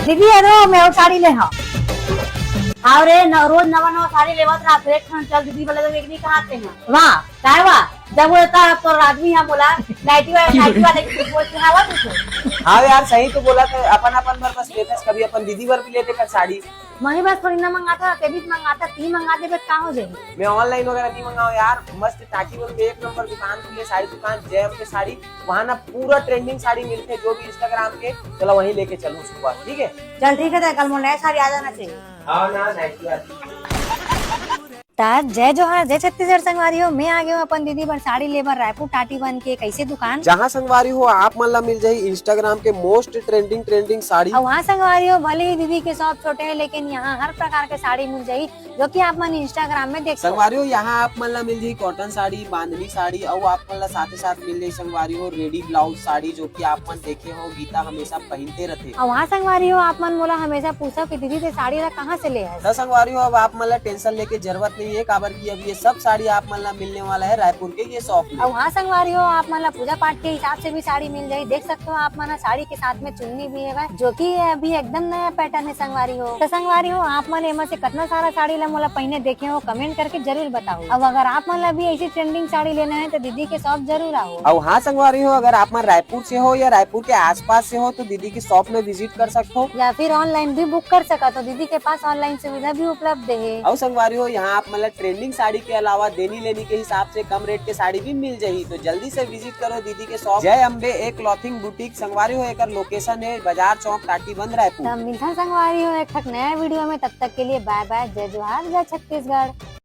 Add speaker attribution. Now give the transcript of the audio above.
Speaker 1: दीदी अरे मैं वो साड़ी ले हाँ रे रोज नवा नवा साड़ी लेवत रहा फिर चल दीदी बोले तो एक नहीं कहाते हैं वाह काय वाह जब वो था तो आदमी यहाँ बोला नाइटी वाले बोलते हवा तुझको।
Speaker 2: हाँ यार सही तो बोला था, अपन अपन भर बस लेते कभी अपन दीदी भर भी लेते कर साड़ी।
Speaker 1: वही बस थोड़ी ना मंगाता तेरी मंगाता ती मंगाते पे कहाँ हो जाएगी।
Speaker 2: मैं ऑनलाइन वगैरह नहीं मंगाऊँ यार, मस्त टाटी में एक नंबर दुकान खुली है साड़ी दुकान जय के साड़ी, वहाँ ना पूरा ट्रेंडिंग साड़ी मिलते है जो भी इंस्टाग्राम के, चलो वहीं लेके चलूँ सुबह। ठीक है
Speaker 1: चल ठीक है कल मुझे नया साड़ी आ जाना चाहिए।
Speaker 2: हाँ ना नाइटी
Speaker 1: जय जोहार जय छत्तीसगढ़ संगवारी हो, मैं आ गया हूँ अपन दीदी बर साड़ी लेबर रायपुर टाटी बन के कैसे दुकान
Speaker 2: जहाँ संगवारी हो आप मन ला मिल जाये इंस्टाग्राम के मोस्ट ट्रेंडिंग साड़ी।
Speaker 1: और वहाँ संगवारी हो भले ही दीदी के शॉप छोटे हैं लेकिन यहाँ हर प्रकार के साड़ी मिल जाये जो कि आप मन इंस्टाग्राम में देख
Speaker 2: संगवारी हो। यहाँ आप मन ला मिल जाये कॉटन साड़ी बांधनी साड़ी और आप मन ला साथ ही साथ मिल जाये संगवारी हो रेडी ब्लाउज साड़ी जो की आप मन देखे हो गीता हमेशा पहनते रहते।
Speaker 1: और वहाँ संगवारी हो आप मन बोला हमेशा पूछा की दीदी से साड़ी ला कहाँ से ले आए।
Speaker 2: संगवारी हो अब आप मन ला टेंशन लेके जरूरत नहीं है काबर की अब ये सब साड़ी आप मन ला मिलने वाला है रायपुर के ये शॉप में।
Speaker 1: और वहाँ संगवारी हो आप मन ला पूजा पाठ के हिसाब से भी साड़ी मिल जाये, देख सकते हो आप मन साड़ी के साथ में चुन्नी भी है जो की अभी एकदम नया पैटर्न है संगवारी हो। तो संगवारी हो आप मन एमा से कितना सारा साड़ी ला मोला पहने देखे हो कमेंट करके जरूर बताओ। अब अगर आप मन ला भी ऐसी ट्रेंडिंग साड़ी लेना है तो दीदी के शॉप जरूर आओ।
Speaker 2: और हाँ संगवारी हो अगर आप मन रायपुर से हो या रायपुर के आसपास से हो तो दीदी की शॉप में विजिट कर सकते हो
Speaker 1: या फिर ऑनलाइन भी बुक कर सका तो दीदी के पास ऑनलाइन सुविधा भी उपलब्ध है।
Speaker 2: और संगवारी हो यहाँ आप मतलब ट्रेंडिंग साड़ी के अलावा देनी लेनी के हिसाब से कम रेट के साड़ी भी मिल जाएगी, तो जल्दी से विजिट करो दीदी के शॉप जय अम्बे एक क्लॉथिंग बुटीक संगवारी हो। एक लोकेशन है बाजार चौक टाटी बंद रायपुर।
Speaker 1: मिलता संगवारी हो एक नया वीडियो में, तब तक के लिए बाय बाय जय जोहार जय छत्तीसगढ़।